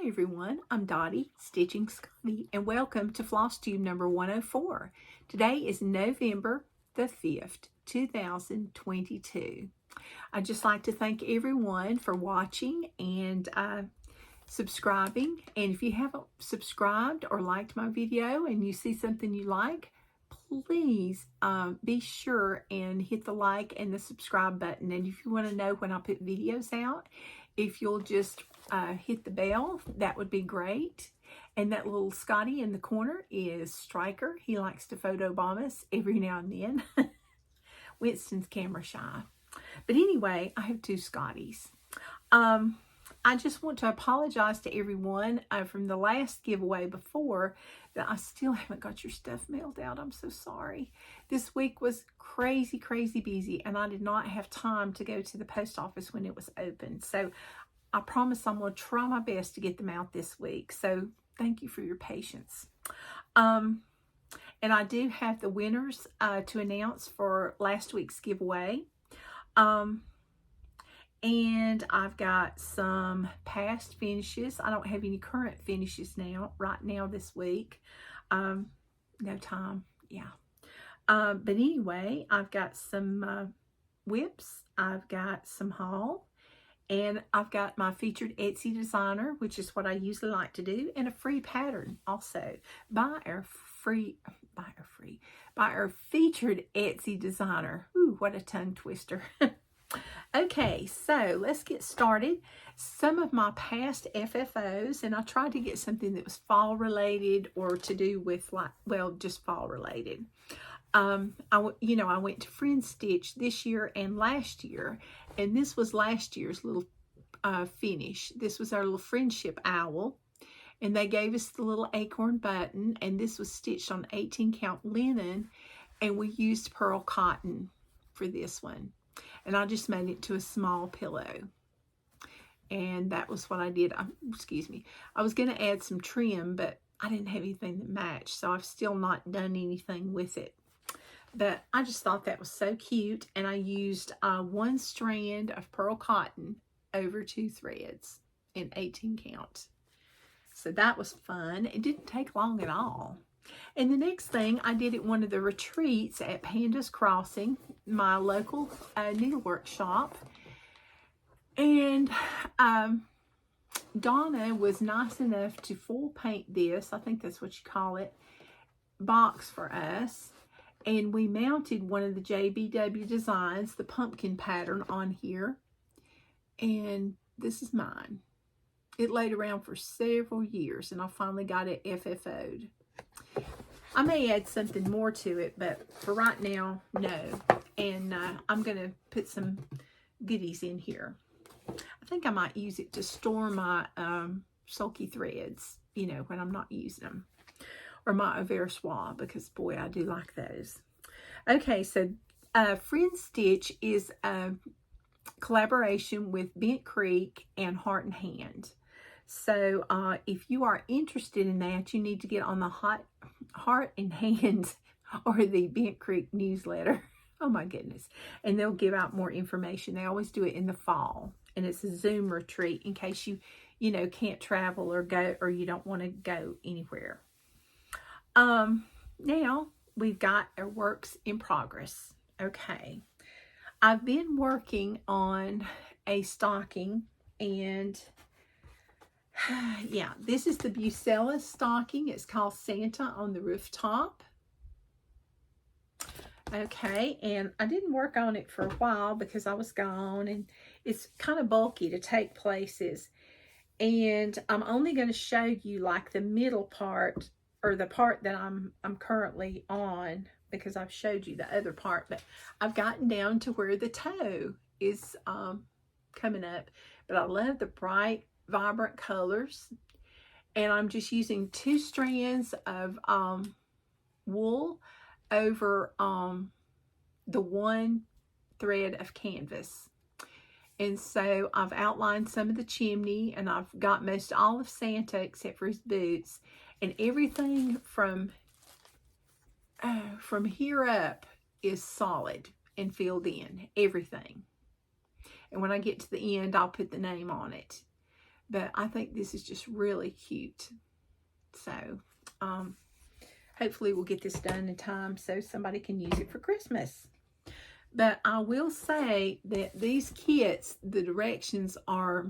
Hi everyone, I'm Dottie, Stitching Scotty, and welcome to Flosstube number 104. Today is November the 5th, 2022. I'd just like to thank everyone for watching and subscribing. And if you haven't subscribed or liked my video and you see something you like, please be sure and hit the like and the subscribe button. And if you want to know when I put videos out, if you'll just hit the bell, that would be great. And that little Scotty in the corner is Striker. He likes to photobomb us every now and then. Winston's camera shy. But anyway, I have two Scotties. I just want to apologize to everyone from the last giveaway before that I still haven't got your stuff mailed out. I'm so sorry. This week was crazy busy, and I did not have time to go to the post office when it was open. So I promise I'm going to try my best to get them out this week. So thank you for your patience. And I do have the winners to announce for last week's giveaway. And I've got some past finishes. I don't have any current finishes right now this week. No time, yeah. But anyway, I've got some whips. I've got some haul. And I've got my featured Etsy designer, which is what I usually like to do, and a free pattern also by our featured Etsy designer. Ooh, what a tongue twister. Okay, so let's get started. Some of my past FFOs, and I tried to get something that was fall related or to do with just fall related. I went to Friendstitch this year and last year, and this was last year's little finish. This was our little friendship owl, and they gave us the little acorn button, and this was stitched on 18 count linen, and we used pearl cotton for this one. And I just made it to a small pillow. And that was what I did. Excuse me. I was going to add some trim, but I didn't have anything that matched. So I've still not done anything with it. But I just thought that was so cute. And I used one strand of pearl cotton over 2 threads in 18 count. So that was fun. It didn't take long at all. And the next thing I did at one of the retreats at Panda's Crossing, my local needlework shop. And Donna was nice enough to full paint this, I think that's what you call it, box for us. And we mounted one of the JBW Designs, the pumpkin pattern, on here. And this is mine. It laid around for several years, and I finally got it FFO'd. I may add something more to it, but for right now, no. And I'm going to put some goodies in here. I think I might use it to store my sulky threads, when I'm not using them. Or my Averswa, because, boy, I do like those. Okay, so Friendstitch is a collaboration with Bent Creek and Heart and Hand. So if you are interested in that, you need to get on the Heart and Hand or the Bent Creek newsletter. Oh my goodness. And they'll give out more information. They always do it in the fall. And it's a Zoom retreat in case you can't travel or go, or you don't want to go anywhere. Now we've got our works in progress. Okay. I've been working on a stocking, and yeah, this is the Bucilla stocking. It's called Santa on the Rooftop. Okay, and I didn't work on it for a while because I was gone, and it's kind of bulky to take places. And I'm only going to show you like the middle part, or the part that I'm currently on, because I've showed you the other part, but I've gotten down to where the toe is coming up. But I love the bright, vibrant colors, and I'm just using 2 strands of wool over the 1 thread of canvas. And so I've outlined some of the chimney, and I've got most all of Santa except for his boots, and everything from here up is solid and filled in, everything. And when I get to the end, I'll put the name on it. But I think this is just really cute. So, hopefully we'll get this done in time so somebody can use it for Christmas. But I will say that these kits, the directions are,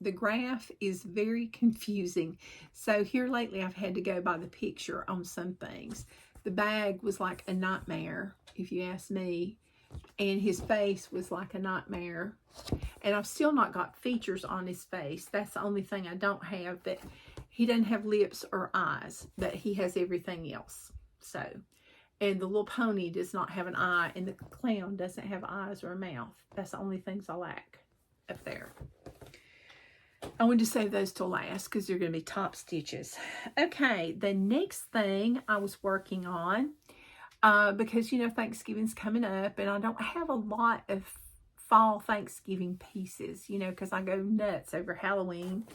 the graph is very confusing. So here lately I've had to go by the picture on some things. The bag was like a nightmare, if you ask me. And his face was like a nightmare. And I've still not got features on his face. That's the only thing I don't have. That he doesn't have lips or eyes, but he has everything else. So, and the little pony does not have an eye, and the clown doesn't have eyes or a mouth. That's the only things I lack up there. I wanted to save those till last because they're going to be top stitches. Okay, the next thing I was working on, because, you know, Thanksgiving's coming up, and I don't have a lot of fall Thanksgiving pieces, you know, because I go nuts over Halloween.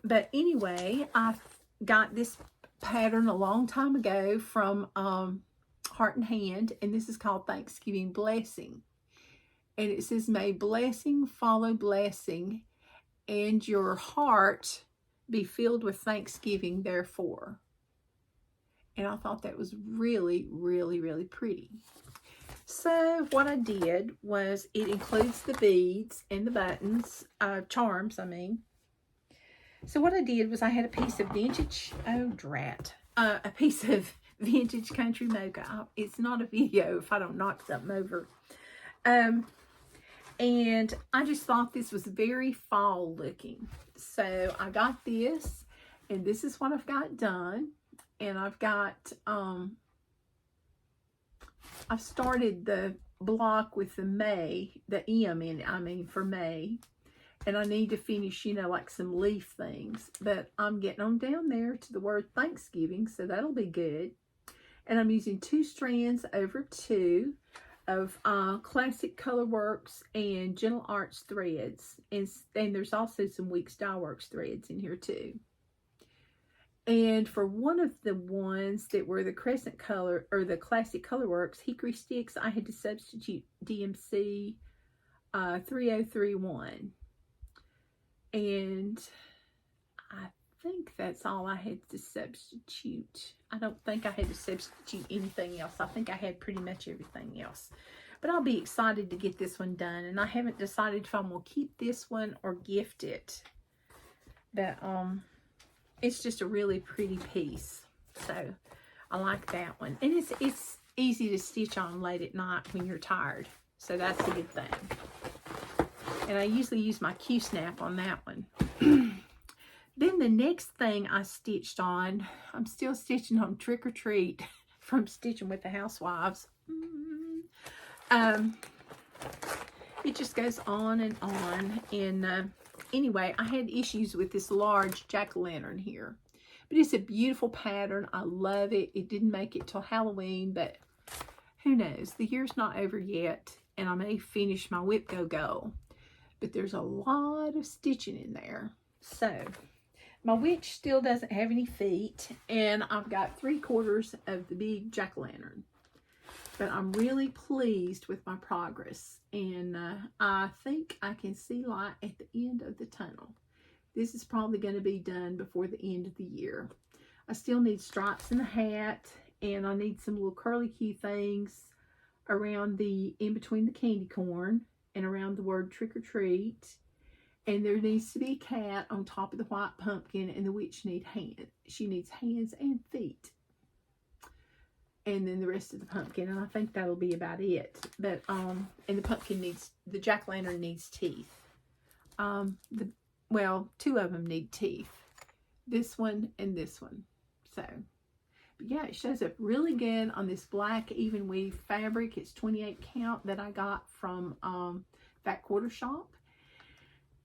But anyway, I got this pattern a long time ago from Heart and Hand, and this is called Thanksgiving Blessing. And it says, may blessing follow blessing, and your heart be filled with thanksgiving therefore. And I thought that was really, really, really pretty. So what I did was, it includes the beads and the buttons, charms, I mean. So what I did was, I had a piece of vintage, oh drat, a piece of vintage country mocha. It's not a video if I don't knock something over. And I just thought this was very fall looking. So I got this, and this is what I've got done. And I've got, I've started the block with the May, the M in it, I mean for May. And I need to finish, you know, like some leaf things. But I'm getting on down there to the word Thanksgiving, so that'll be good. And I'm using 2 strands over 2 of Classic Colorworks and Gentle Arts threads. And there's also some Weeks Dye Works threads in here too. And for one of the ones that were the Crescent Color, or the Classic Colorworks Hickory Sticks, I had to substitute DMC 3031. And I think that's all I had to substitute. I don't think I had to substitute anything else. I think I had pretty much everything else. But I'll be excited to get this one done. And I haven't decided if I'm going to keep this one or gift it. But it's just a really pretty piece. So I like that one. And it's easy to stitch on late at night when you're tired. So that's a good thing. And I usually use my Q-snap on that one. Then the next thing I stitched on, I'm still stitching on Trick or Treat from Stitching with the Housewives. It just goes on and on. And anyway, I had issues with this large jack-o'-lantern here. But it's a beautiful pattern. I love it. It didn't make it till Halloween, but who knows? The year's not over yet, and I may finish my whip go. But there's a lot of stitching in there. So my witch still doesn't have any feet, and I've got 3/4 of the big jack-o'-lantern. But I'm really pleased with my progress, and I think I can see light at the end of the tunnel. This is probably going to be done before the end of the year. I still need stripes in the hat, and I need some little curly Q things around in between the candy corn and around the word Trick or Treat. And there needs to be a cat on top of the white pumpkin, and the witch needs hands. She needs hands and feet. And then the rest of the pumpkin, and I think that'll be about it. But and the pumpkin needs, the jack-o'-lantern needs teeth. Well, 2 of them need teeth. This one and this one. So, but yeah, it shows up really good on this black even weave fabric. It's 28 count that I got from Fat Quarter Shop.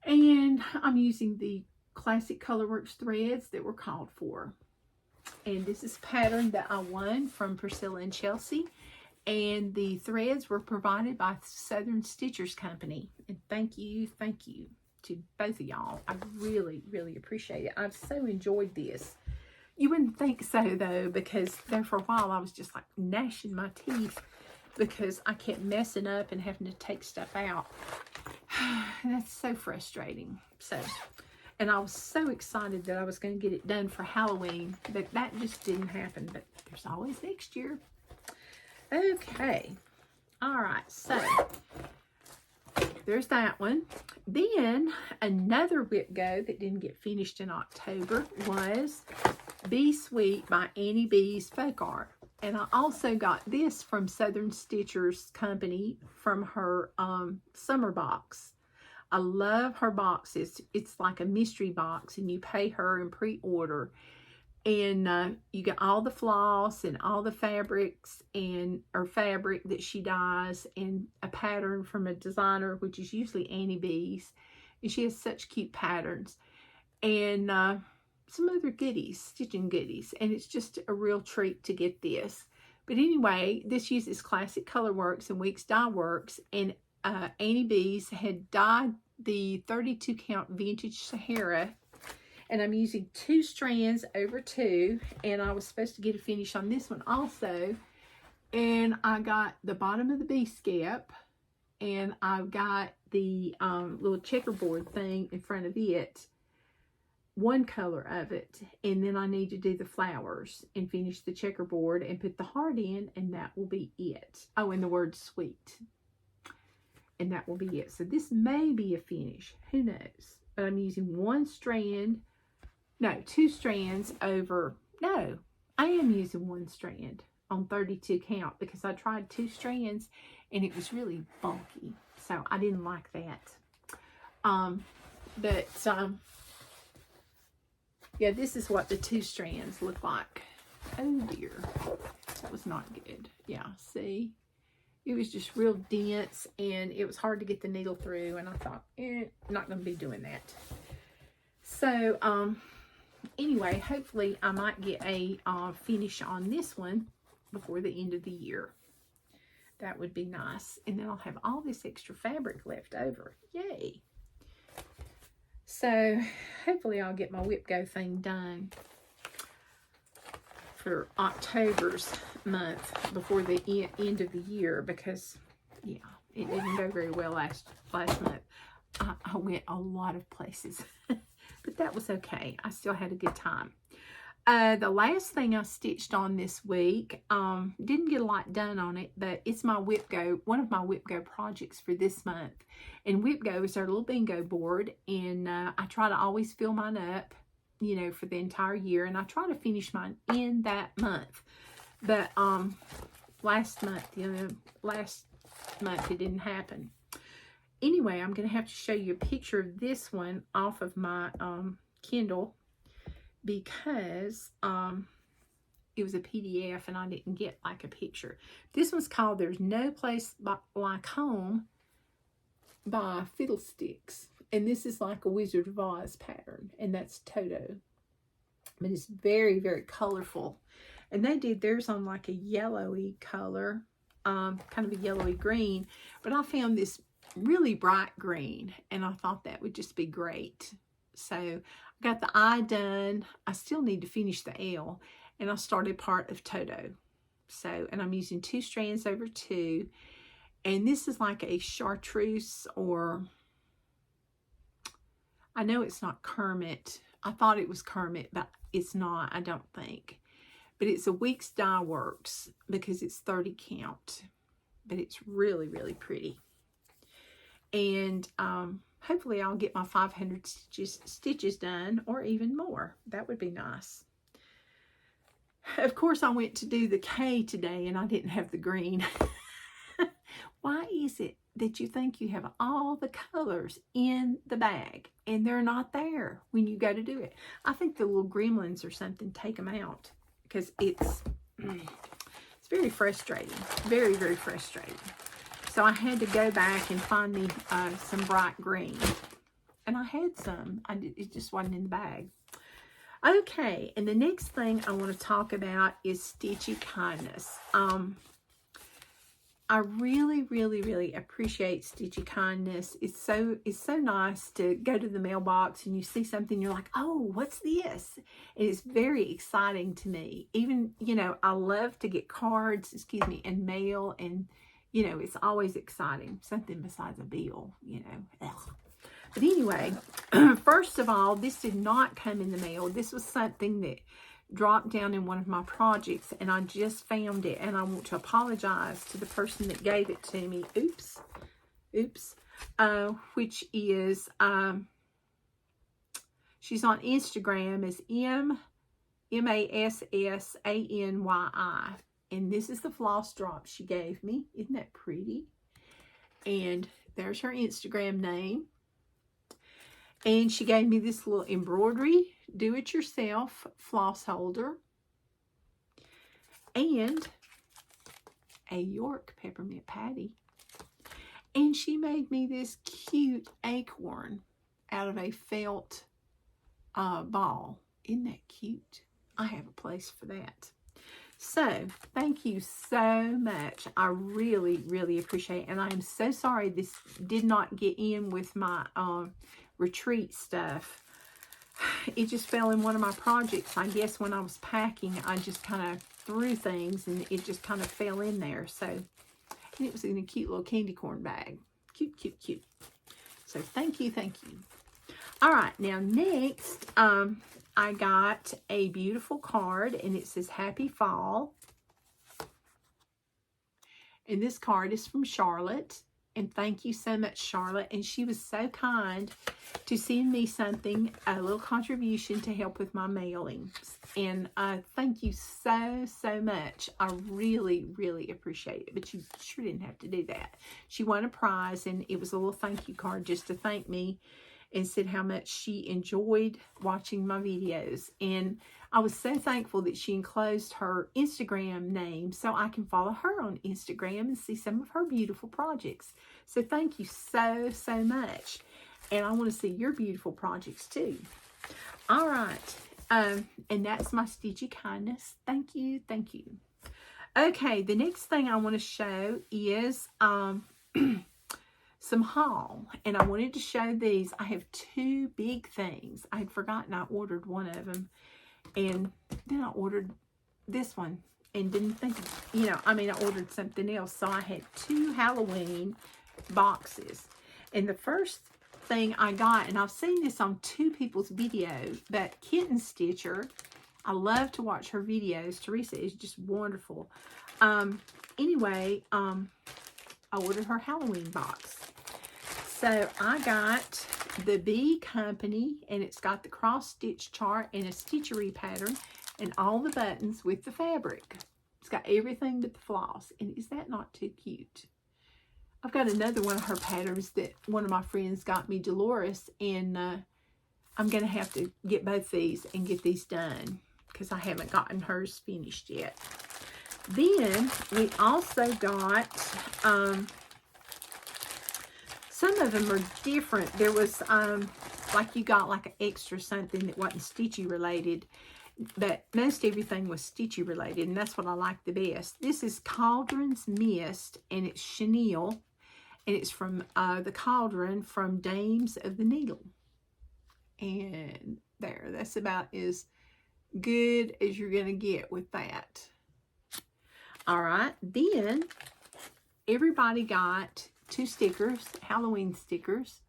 And I'm using the Classic Colorworks threads that were called for. And this is a pattern that I won from Priscilla and Chelsea. And the threads were provided by Southern Stitchers Company. And thank you to both of y'all. I really, really appreciate it. I've so enjoyed this. You wouldn't think so, though, because there for a while I was just like gnashing my teeth because I kept messing up and having to take stuff out. That's so frustrating. So, And I was so excited that I was going to get it done for Halloween, but that just didn't happen. But there's always next year. Okay. All right. So there's that one. Then another whip go that didn't get finished in October was Be Sweet by Annie Beez Folk Art. And I also got this from Southern Stitchers Company from her summer box. I love her boxes. It's like a mystery box, and you pay her and pre-order. And you get all the floss and all the fabrics or fabric that she dyes, and a pattern from a designer, which is usually Annie Beez. And she has such cute patterns. And some other goodies, stitching goodies. And it's just a real treat to get this. But anyway, this uses Classic Color Works and Weeks Dye Works. And Annie Beez had dyed the 32 count Vintage Sahara, and I'm using 2 strands over 2, and I was supposed to get a finish on this one also. And I got the bottom of the B-scap, and I've got the little checkerboard thing in front of it, one color of it, and then I need to do the flowers and finish the checkerboard and put the heart in, and that will be it. Oh, and the word sweet. And that will be it. So this may be a finish. Who knows? But I'm using 2 strands over... No, I am using 1 strand on 32 count because I tried 2 strands and it was really bulky. So I didn't like that. Yeah, this is what the 2 strands look like. Oh dear. That was not good. Yeah, see? It was just real dense, and it was hard to get the needle through, and I thought, not going to be doing that. So, anyway, hopefully I might get a finish on this one before the end of the year. That would be nice. And then I'll have all this extra fabric left over. Yay! So, hopefully I'll get my whip go thing done for October's month before the end of the year, because yeah, it didn't go very well last month. I went a lot of places, but that was okay. I still had a good time. The last thing I stitched on this week, didn't get a lot done on it, but it's my whip go, one of my whip go projects for this month. And whip go is our little bingo board, and I try to always fill mine up, you know, for the entire year, and I try to finish mine in that month. But last month it didn't happen. Anyway, I'm going to have to show you a picture of this one off of my Kindle, because it was a PDF and I didn't get like a picture. This one's called There's No Place Like Home by Fiddlesticks. And this is like a Wizard of Oz pattern, and that's Toto. But it's very, very colorful. And they did theirs on like a yellowy color, kind of a yellowy green. But I found this really bright green, and I thought that would just be great. So I got the I done. I still need to finish the L, and I started part of Toto. So, and I'm using 2 strands over 2. And this is like a chartreuse, or I know it's not Kermit. I thought it was Kermit, but it's not, I don't think. But it's a Weeks Dye Works because it's 30 count. But it's really, really pretty. And hopefully I'll get my 500 stitches done, or even more. That would be nice. Of course, I went to do the K today, and I didn't have the green. Why is it that you think you have all the colors in the bag and they're not there when you go to do it? I think the little gremlins or something take them out, because it's very frustrating. Very, very frustrating. So I had to go back and find me some bright green. And I had some. It just wasn't in the bag. Okay, and the next thing I want to talk about is Stitchy Kindness. I really, really, really appreciate Stitchy Kindness. It's so nice to go to the mailbox and you see something, you're like, oh, what's this? And it's very exciting to me. Even, you know, I love to get cards, and mail, and, you know, it's always exciting. Something besides a bill, you know. Ugh. But anyway, first of all, this did not come in the mail. This was something that dropped down in one of my projects, and I just found it, and I want to apologize to the person that gave it to me. Oops. Which is, she's on Instagram as MASSANYI. And this is the floss drop she gave me. Isn't that pretty? And there's her Instagram name. And she gave me this little embroidery, do-it-yourself floss holder. And a York peppermint patty. And she made me this cute acorn out of a felt ball. Isn't that cute? I have a place for that. So, thank you so much. I really, really appreciate it. And I am so sorry this did not get in with my retreat stuff. It just fell in one of my projects. I guess when I was packing, I just kind of threw things and it just kind of fell in there. So, and it was in a cute little candy corn bag. Cute, cute, cute. So, thank you, thank you. All right, now next, I got a beautiful card, and it says Happy Fall. And this card is from Charlotte. And thank you so much, Charlotte. And she was so kind to send me something, a little contribution to help with my mailings. And thank you so, so much. I really, really appreciate it. But you sure didn't have to do that. She won a prize, and it was a little thank you card just to thank me, and said how much she enjoyed watching my videos. And I was so thankful that she enclosed her Instagram name so I can follow her on Instagram and see some of her beautiful projects. So thank you so, so much. And I want to see your beautiful projects too. All right. And that's my Stitchy kindness. Thank you. Thank you. Okay, the next thing I want to show is some haul, and I wanted to show these. I have two big things. I had forgotten I ordered one of them, and then I ordered this one and didn't think of, I ordered something else. So I had two Halloween boxes, and the first thing I got, and I've seen this on two people's videos, but Kitten Stitcher, I love to watch her videos. Teresa is just wonderful. Anyway, I ordered her Halloween box. So I got the Bee Company, and it's got the cross stitch chart and a stitchery pattern and all the buttons with the fabric. It's got everything but the floss. And is that not too cute? I've got another one of her patterns that one of my friends got me, Dolores, and I'm going to have to get both these and get these done because I haven't gotten hers finished yet. Then we also got... some of them are different. There was, like you got like an extra something that wasn't Stitchy related. But most everything was Stitchy related. And that's what I like the best. This is Cauldron's Mist. And it's chenille. And it's from the Cauldron from Dames of the Needle. And there. That's about as good as you're going to get with that. Alright. Then, everybody got... two stickers, Halloween stickers,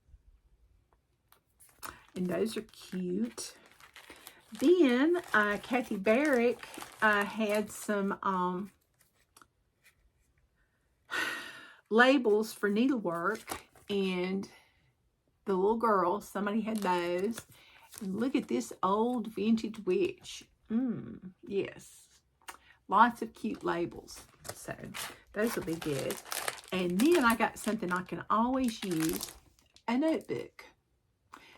and those are cute. Then Kathy Barrick had some labels for needlework, and the little girl, somebody had those. And look at this old vintage witch. Yes, lots of cute labels. So those will be good. And then I got something I can always use, a notebook.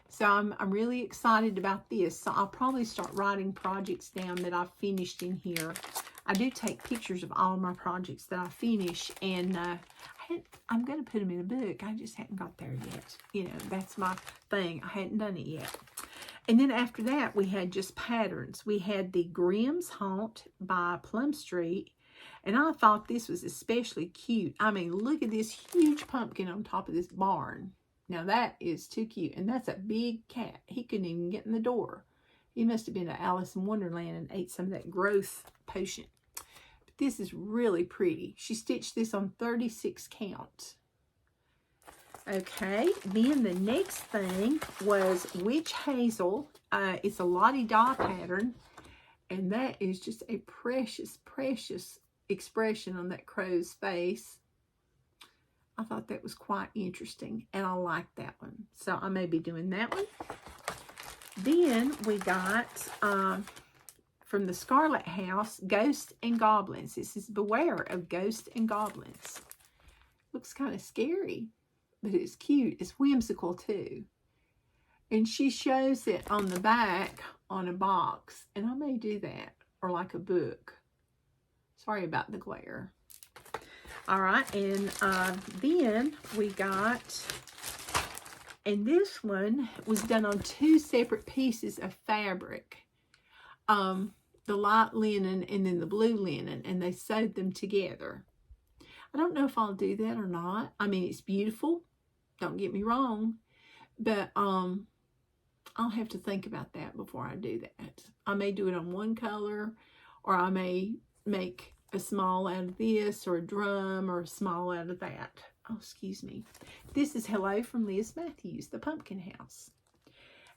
So I'm really excited about this. So I'll probably start writing projects down that I've finished in here. I do take pictures of all my projects that I finish, and I'm going to put them in a book. I just hadn't got there yet. That's my thing. I hadn't done it yet. And then after that, we had just patterns. We had the Grimm's Haunt by Plum Street. And I thought this was especially cute. I mean, look at this huge pumpkin on top of this barn. Now, that is too cute. And that's a big cat. He couldn't even get in the door. He must have been to Alice in Wonderland and ate some of that growth potion. But this is really pretty. She stitched this on 36 count. Okay, then the next thing was Witch Hazel. It's a Lottie-Da pattern, and that is just a precious, precious expression on that crow's face. I thought that was quite interesting, and I like that one. So I may be doing that one. Then we got, from the Scarlet House, Ghosts and Goblins. This is Beware of Ghosts and Goblins. Looks kind of scary, but it's cute. It's whimsical, too. And she shows it on the back on a box, and I may do that, or like a book. Sorry about the glare. All right, and then we got, and this one was done on 2 separate pieces of fabric. The light linen and then the blue linen, and they sewed them together. I don't know if I'll do that or not. I mean, it's beautiful. Don't get me wrong. But I'll have to think about that before I do that. I may do it on one color, or I may make a small out of this, or a drum, or a small out of that. Oh, excuse me. This is Hello from Liz Matthews, the Pumpkin House.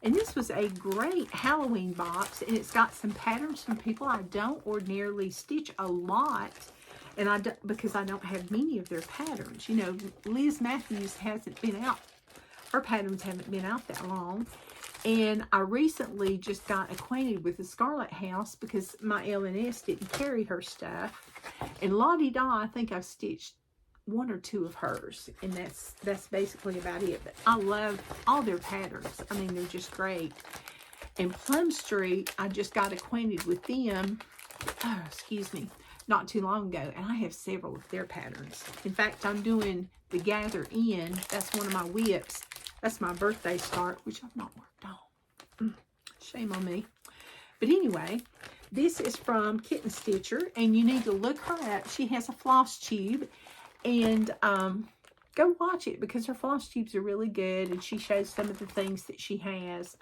And this was a great Halloween box, and it's got some patterns from people I don't ordinarily stitch a lot, and because I don't have many of their patterns. You know, Liz Matthews hasn't been out. Her patterns haven't been out that long. And I recently just got acquainted with the Scarlet House because my LNS didn't carry her stuff. And Lottie-Da, I think I've stitched 1 or 2 of hers, and that's basically about it. But I love all their patterns. I mean, they're just great. And Plum Street, I just got acquainted with them, oh, excuse me, not too long ago, and I have several of their patterns. In fact, I'm doing the Gather In. That's one of my whips. That's my birthday start, which I've not worked on. Shame on me. But anyway, this is from Kitten Stitcher, and you need to look her up. She has a Flosstube, and go watch it because her Flosstubes are really good, and she shows some of the things that she has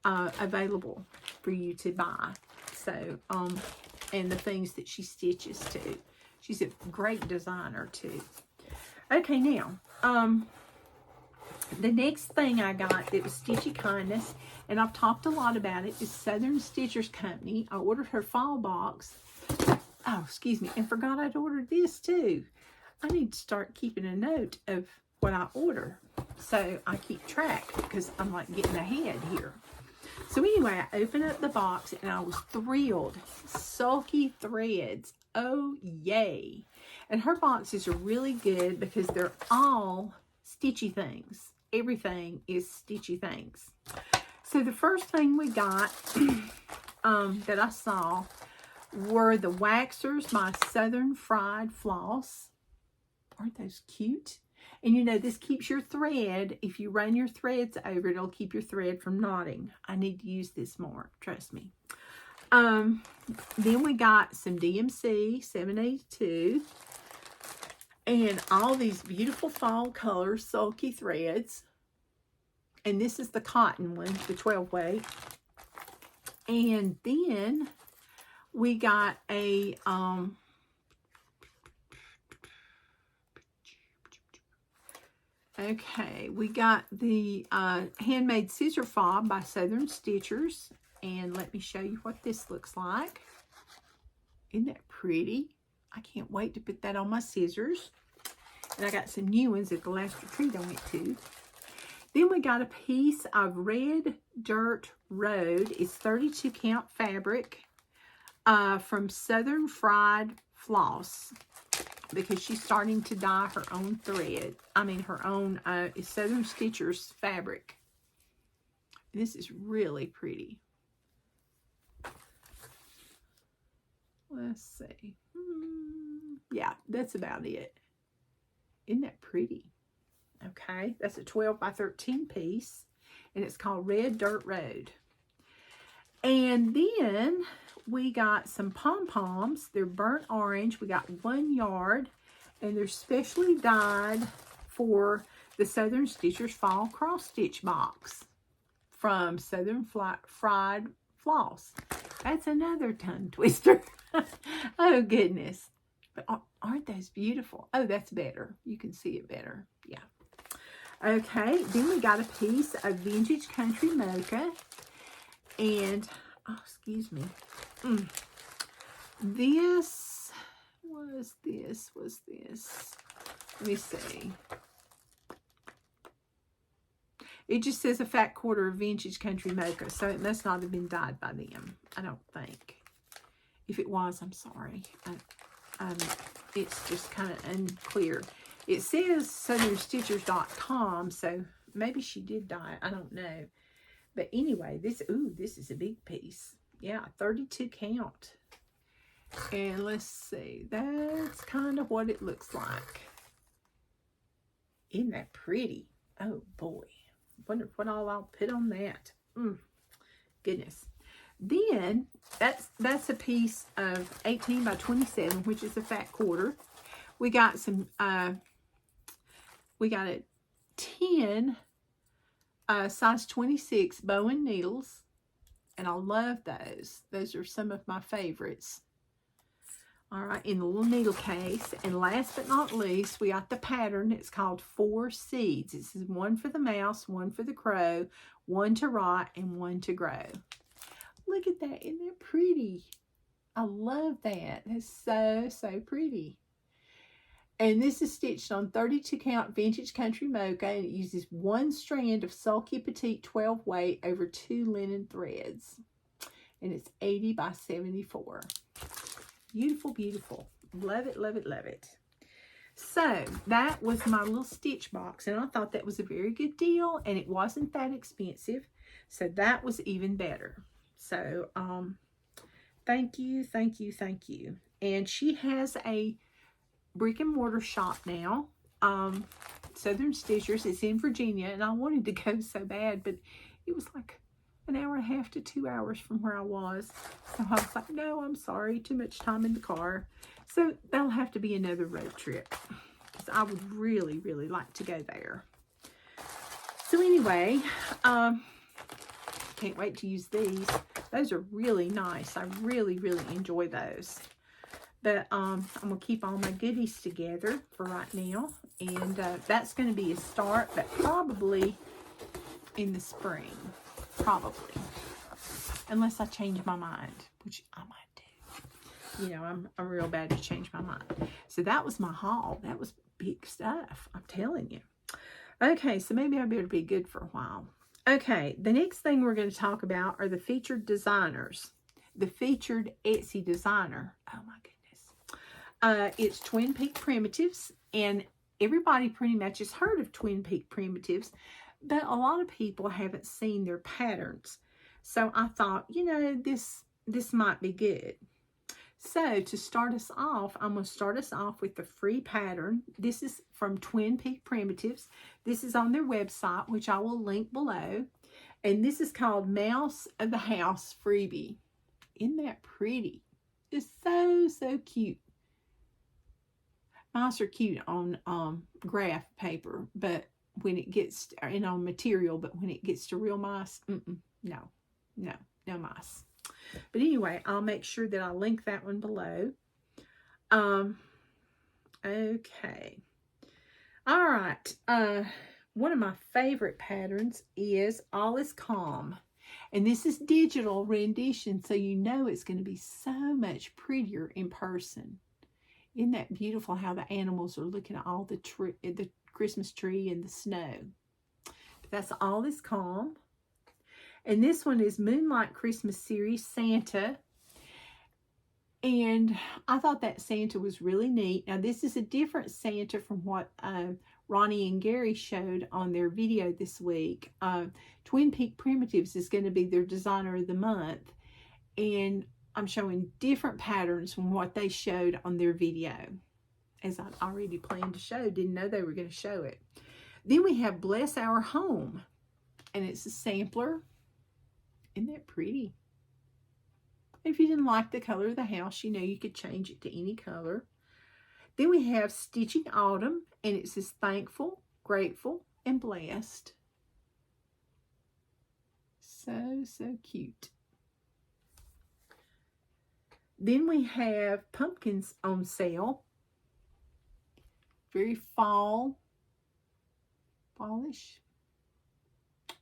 available for you to buy. So, and the things that she stitches too. She's a great designer too. Okay, now, the next thing I got that was Stitchy Kindness, and I've talked a lot about it, is Southern Stitchers Company. I ordered her fall box. Oh, excuse me, and forgot I'd ordered this too. I need to start keeping a note of what I order, so I keep track, because I'm like getting ahead here. So anyway, I opened up the box, and I was thrilled. Sulky threads. Oh, yay. And her boxes are really good because they're all stitchy things. Everything is stitchy things. So the first thing we got that I saw were the Waxers, my Southern Fried Floss. Aren't those cute? And you know, this keeps your thread. If you run your threads over, it'll keep your thread from knotting. I need to use this more, trust me. Then we got some DMC 782. And all these beautiful fall color sulky threads. And this is the cotton one, the 12 weight. And then we got a okay, we got the Handmade Scissor Fob by Southern Stitchers. And let me show you what this looks like. Isn't that pretty? I can't wait to put that on my scissors. And I got some new ones at the last retreat I went to. Then we got a piece of Red Dirt Road. It's 32 count fabric from Southern Fried Floss, because she's starting to dye her own thread. I mean, her own Southern Stitchers fabric. This is really pretty. Let's see. Yeah, that's about it. Isn't that pretty? Okay, that's a 12 by 13 piece, and it's called Red Dirt Road. And then we got some pom-poms. They're burnt orange. We got 1 yard, and they're specially dyed for the Southern Stitchers Fall Cross Stitch Box from Southern Fried Floss. That's another tongue twister. Oh, goodness. But aren't those beautiful? Oh, that's better. You can see it better. Yeah. Okay, then we got a piece of vintage country mocha. And, oh, excuse me. This was this. Let me see. It just says a fat quarter of vintage country mocha, so it must not have been dyed by them, I don't think. If it was, I'm sorry. It's just kind of unclear. It says southernstitchers.com, so maybe she did dye it. I don't know. But anyway, this is a big piece. Yeah, 32 count. And let's see. That's kind of what it looks like. Isn't that pretty? Oh, boy. Wonder what all I'll put on that. Goodness. Then, that's a piece of 18 by 27, which is a fat quarter. We got some, we got a 10 size 26 bow and needles. And I love those. Those are some of my favorites. All right, in the little needle case. And last but not least, we got the pattern. It's called 4 Seeds. This is one for the mouse, one for the crow, one to rot, and one to grow. Look at that. Isn't that pretty? I love that. That's so, so pretty. And this is stitched on 32 count vintage country mocha, and it uses 1 strand of sulky petite 12 weight over 2 linen threads. And it's 80 by 74. Beautiful, beautiful. Love it, love it, love it. So that was my little stitch box, and I thought that was a very good deal, and it wasn't that expensive. So that was even better. So thank you, thank you, thank you. And she has a brick and mortar shop now, Southern Stitchers. It's in Virginia, and I wanted to go so bad, but it was like an hour and a half to 2 hours from where I was. So I was like, no, I'm sorry, too much time in the car. So that'll have to be another road trip, because I would really, really like to go there. So anyway, can't wait to use these. Those are really nice. I really, really enjoy those. But I'm going to keep all my goodies together for right now. And that's going to be a start, but probably in the spring. Probably. Unless I change my mind, which I might do. You know, I'm real bad to change my mind. So that was my haul. That was big stuff, I'm telling you. Okay, so maybe I better be good for a while. Okay, the next thing we're going to talk about are the featured designers. The featured Etsy designer. Oh my goodness. It's Twin Peak Primitives, and everybody pretty much has heard of Twin Peak Primitives, but a lot of people haven't seen their patterns. So I thought, you know, this might be good. So to start us off, I'm going to start us off with the free pattern. This is from Twin Peak Primitives. This is on their website, which I will link below. And this is called Mouse of the House Freebie. Isn't that pretty? It's so, so cute. Mice are cute on graph paper, but when it gets, and on material, but when it gets to real mice, no mice. But anyway, I'll make sure that I link that one below. Okay. All right. One of my favorite patterns is All Is Calm. And this is digital rendition, so you know it's going to be so much prettier in person. Isn't that beautiful how the animals are looking at all the Christmas tree and the snow? That's All Is Calm. And this one is Moonlight Christmas Series Santa. And I thought that Santa was really neat. Now, this is a different Santa from what Ronnie and Gary showed on their video this week. Twin Peak Primitives is going to be their designer of the month. And I'm showing different patterns from what they showed on their video. As I already planned to show, didn't know they were going to show it. Then we have Bless Our Home. And it's a sampler. Isn't that pretty? If you didn't like the color of the house, you know you could change it to any color. Then we have Stitching Autumn, and it says thankful, grateful, and blessed. So, so cute. Then we have pumpkins on sale. Very fall polish.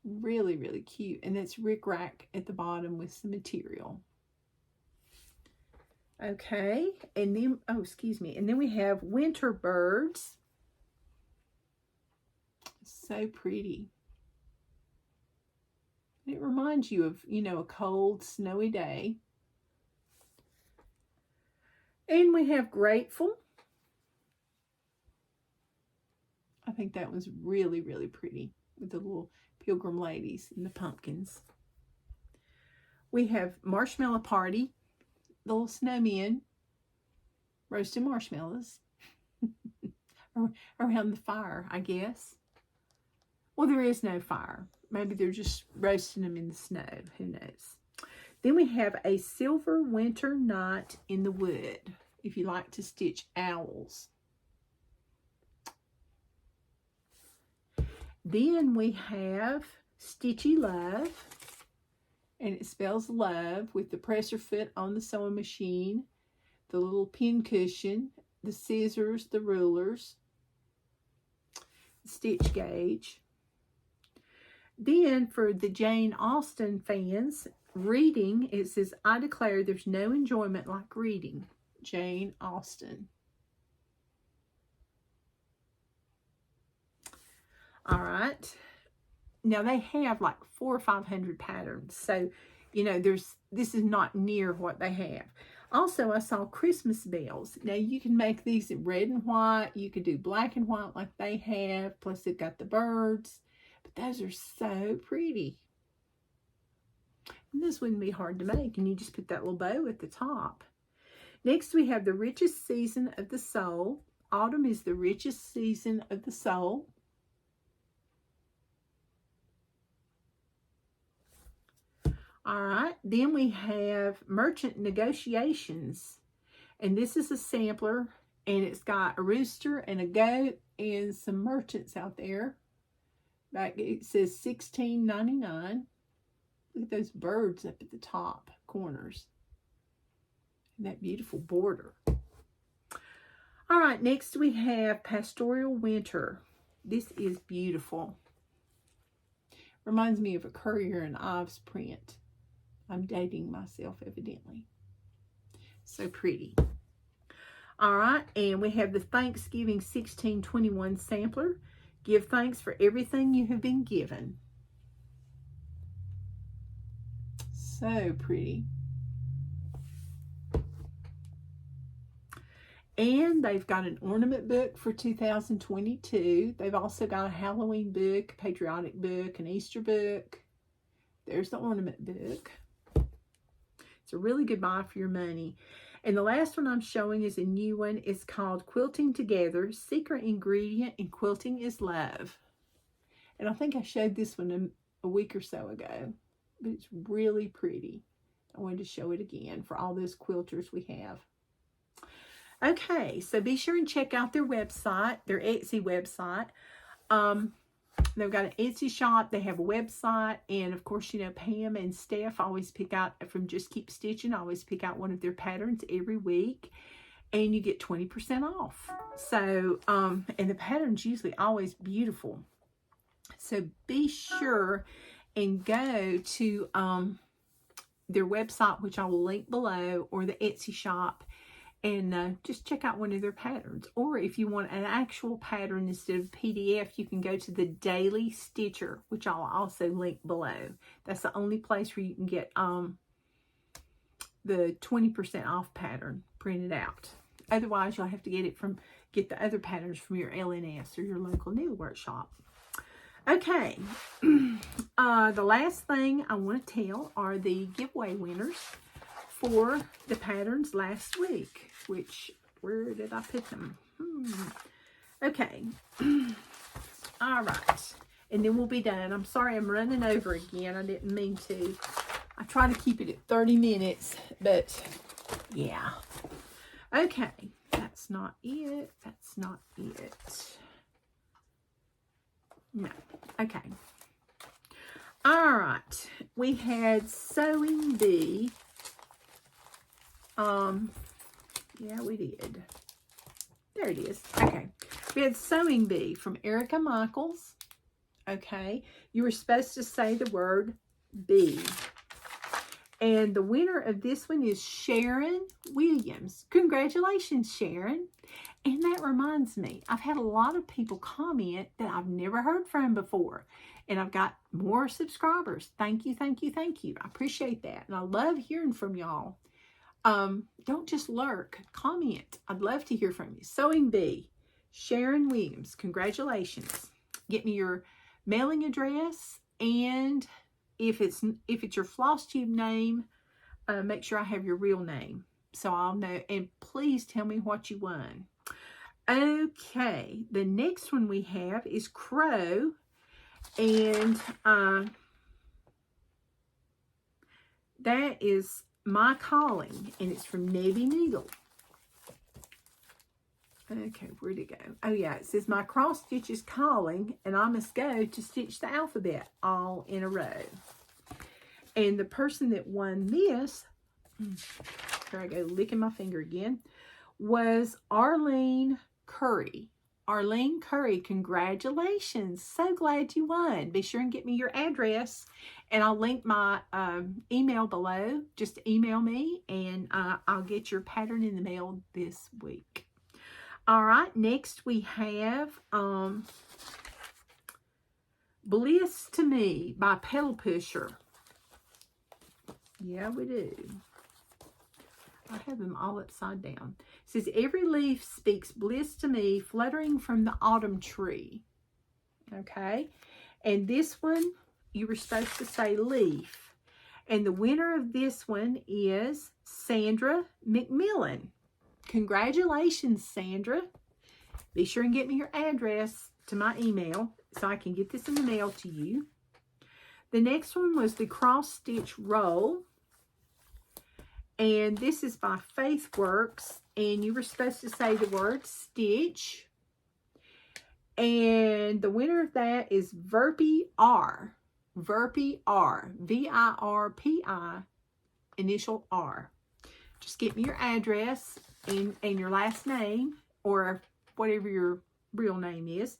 Really, really cute. And that's rickrack at the bottom with some material. Okay, and then, oh, excuse me. And then we have winter birds. So pretty. It reminds you of, you know, a cold, snowy day. And we have grateful. I think that was really, really pretty with the little pilgrim ladies and the pumpkins. We have marshmallow party. The little snowmen roasting marshmallows around the fire, I guess. Well, there is no fire. Maybe they're just roasting them in the snow. Who knows? Then we have a silver winter night in the wood, if you like to stitch owls. Then we have Stitchy Love, and it spells love with the presser foot on the sewing machine, the little pin cushion, the scissors, the rulers, the stitch gauge. Then for the Jane Austen fans, reading, it says, I declare there's no enjoyment like reading. Jane Austen. All right. Now they have like 400 or 500 patterns. So, you know, this is not near what they have. Also, I saw Christmas bells. Now you can make these in red and white. You could do black and white like they have. Plus they've got the birds. But those are so pretty. And this wouldn't be hard to make. And you just put that little bow at the top. Next we have the richest season of the soul. Autumn is the richest season of the soul. All right, then we have Merchant Negotiations. And this is a sampler, and it's got a rooster and a goat and some merchants out there. Back, it says $16.99. Look at those birds up at the top corners. And that beautiful border. All right, next we have Pastoral Winter. This is beautiful. Reminds me of a Currier and Ives print. I'm dating myself, evidently. So pretty. All right, and we have the Thanksgiving 1621 sampler. Give thanks for everything you have been given. So pretty. And they've got an ornament book for 2022. They've also got a Halloween book, patriotic book, an Easter book. There's the ornament book. It's a really good buy for your money. And the last one I'm showing is a new one. It's called Quilting Together. Secret ingredient in quilting is love. And I think I showed this one a week or so ago. But it's really pretty. I wanted to show it again for all those quilters we have. Okay, so be sure and check out their website, their Etsy website. They've got an Etsy shop. They have a website. And, of course, you know, Pam and Steph always pick out, from Just Keep Stitching, I always pick out one of their patterns every week. And you get 20% off. So, and the pattern's usually always beautiful. So, be sure and go to their website, which I will link below, or the Etsy shop. And just check out one of their patterns. Or if you want an actual pattern instead of PDF, you can go to the Daily Stitcher, which I'll also link below. That's the only place where you can get the 20% off pattern printed out. Otherwise, you'll have to get the other patterns from your LNS or your local needlework shop. Okay, the last thing I want to tell are the giveaway winners for the patterns last week. Which, where did I put them? Okay. All right. And then we'll be done. I'm sorry I'm running over again. I didn't mean to. I try to keep it at 30 minutes, but yeah. Okay. That's not it. That's not it. No. Okay. All right. We had Sewing Bee. Yeah, we did. There it is. Okay. We had Sewing Bee from Erica Michaels. Okay, you were supposed to say the word bee. And the winner of this one is Sharon Williams. Congratulations, Sharon. And that reminds me, I've had a lot of people comment that I've never heard from before. And I've got more subscribers. Thank you, thank you, thank you. I appreciate that. And I love hearing from y'all. Don't just lurk. Comment. I'd love to hear from you. Sewing Bee, Sharon Williams. Congratulations. Get me your mailing address, and if it's your Flosstube name, make sure I have your real name so I'll know. And please tell me what you won. Okay, the next one we have is Crow, and that is My Calling, and it's from Navy Needle. Okay, where'd it go? Oh yeah, it says my cross stitch is calling, and I must go to stitch the alphabet all in a row. And the person that won this, here I go licking my finger again, was Arlene Curry. Arlene Curry, congratulations. So glad you won. Be sure and get me your address, and I'll link my email below. Just email me, and I'll get your pattern in the mail this week. All right, next we have Bliss to Me by Pedal Pusher. Yeah, we do. I have them all upside down. It says, every leaf speaks bliss to me, fluttering from the autumn tree. Okay, and this one, you were supposed to say leaf. And the winner of this one is Sandra McMillan. Congratulations, Sandra. Be sure and get me your address to my email so I can get this in the mail to you. The next one was the Cross Stitch Roll. And this is by Faith Works. And you were supposed to say the word stitch. And the winner of that is Verpi R. Verpi R. V-I-R-P-I, initial R. Just get me your address and your last name, or whatever your real name is,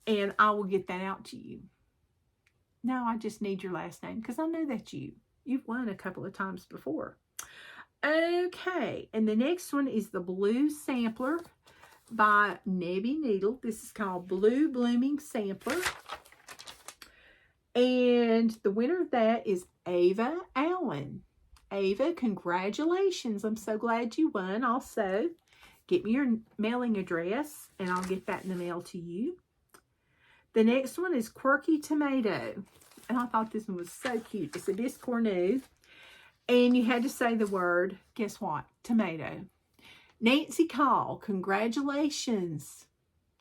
and I will get that out to you. No, I just need your last name because I know that you've won a couple of times before. Okay, and the next one is the Blue Sampler by Navy Needle. This is called Blue Blooming Sampler. And the winner of that is Ava Allen. Ava, congratulations. I'm so glad you won. Also, get me your mailing address, and I'll get that in the mail to you. The next one is Quirky Tomato. And I thought this one was so cute. It's a biscornu. And you had to say the word, guess what? Tomato. Nancy Call, congratulations.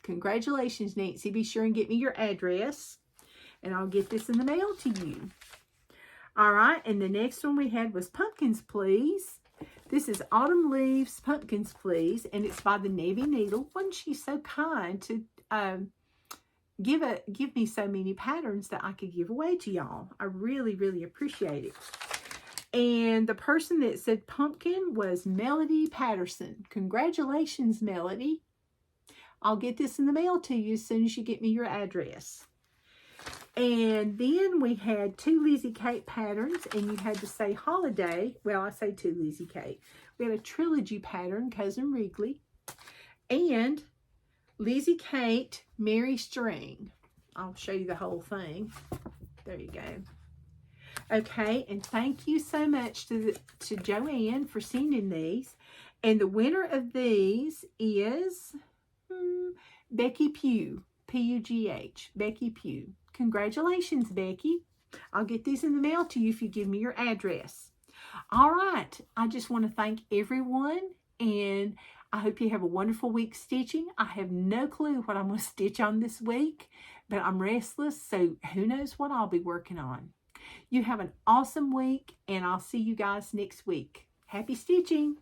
Congratulations, Nancy. Be sure and get me your address, and I'll get this in the mail to you. All right, and the next one we had was Pumpkins, Please. This is Autumn Leaves, Pumpkins, Please, and it's by the Navy Needle. Wasn't she so kind to give me so many patterns that I could give away to y'all? I really, really appreciate it. And the person that said pumpkin was Melody Patterson. Congratulations, Melody. I'll get this in the mail to you as soon as you get me your address. And then we had two Lizzie Kate patterns, and you had to say holiday. Well, I say two Lizzie Kate. We had a trilogy pattern, Cousin Wrigley, and Lizzie Kate Mary String. I'll show you the whole thing. There you go. Okay, and thank you so much to Joanne for sending these. And the winner of these is Becky Pugh, P-U-G-H, Becky Pugh. Congratulations, Becky. I'll get these in the mail to you if you give me your address. All right, I just want to thank everyone, and I hope you have a wonderful week stitching. I have no clue what I'm going to stitch on this week, but I'm restless, so who knows what I'll be working on. You have an awesome week, and I'll see you guys next week. Happy stitching!